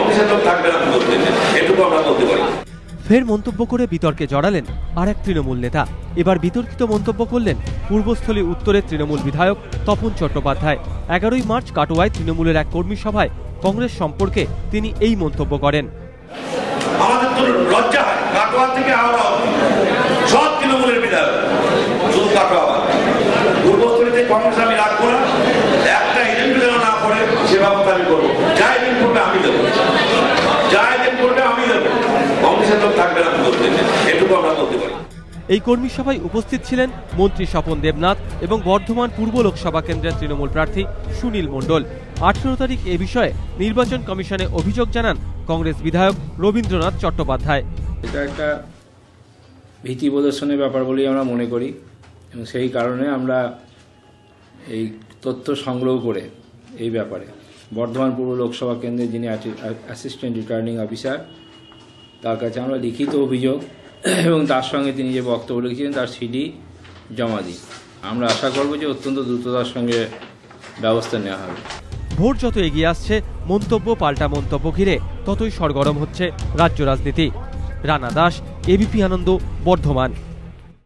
কংগ্রেসের লোক থাকবে না বলতে, এটুকু আমরা বলতে পারি। ফের মন্তব্য করে বিতর্কে জড়ালেন আরেক তৃণমূল নেতা। এবার বিতর্কিত মন্তব্য করলেন পূর্বস্থলী উত্তরের তৃণমূল বিধায়ক তপন চট্টোপাধ্যায়। 11ই মার্চ কাটোয়ায় তৃণমূলের এক কর্মী সভায় কংগ্রেস সম্পর্কে তিনি এই মন্তব্য করেন। আমাদের তো লজ্জা হয়, কাটোয়া থেকে হাওড়া সব তৃণমূলের বিধায়ক, শুধু কাটোয়া পূর্বস্থলীতে কংগ্রেস আমি রাখবো না, একটা এজেন্ট যেন না করে সে ব্যবস্থা আমি করবো। যা এজেন্ট করবে আমি দেবো, যা এজেন্ট করবে আমি দেবো, কংগ্রেসের লোক থাকবে না বলতে, এটুকু আমরা বলতে পারি। এই কর্মী সভায় উপস্থিত ছিলেন মন্ত্রী স্বপন দেবনাথ এবং বর্ধমান পূর্ব লোকসভা কেন্দ্রের তৃণমূল প্রার্থী সুনীল মণ্ডল। 18 তারিখ এ বিষয়ে নির্বাচন কমিশনে অভিযোগ জানান কংগ্রেস বিধায়ক রবীন্দ্রনাথ চট্টোপাধ্যায়। এটা একটা ভীতি প্রদর্শনের ব্যাপার বলেই আমরা মনে করি এবং সেই কারণে আমরা এই তথ্য সংগ্রহ করে এই ব্যাপারে বর্ধমান পূর্ব লোকসভা কেন্দ্রের যিনি অ্যাসিস্ট্যান্ট রিটার্নিং অফিসার তার কাছে আমরা লিখিত অভিযোগ এবং তার সঙ্গে তিনি যে বক্তব্য রেখেছিলেন তার সিডি জমা দিই। আমরা আশা করব যে অত্যন্ত দ্রুততার সঙ্গে ব্যবস্থা নেওয়া হবে। ভোট যত এগিয়ে আসছে মন্তব্য পাল্টা মন্তব্য ঘিরে ততই সরগরম হচ্ছে রাজ্য রাজনীতি। রানা দাস, এবিপি আনন্দ, বর্ধমান।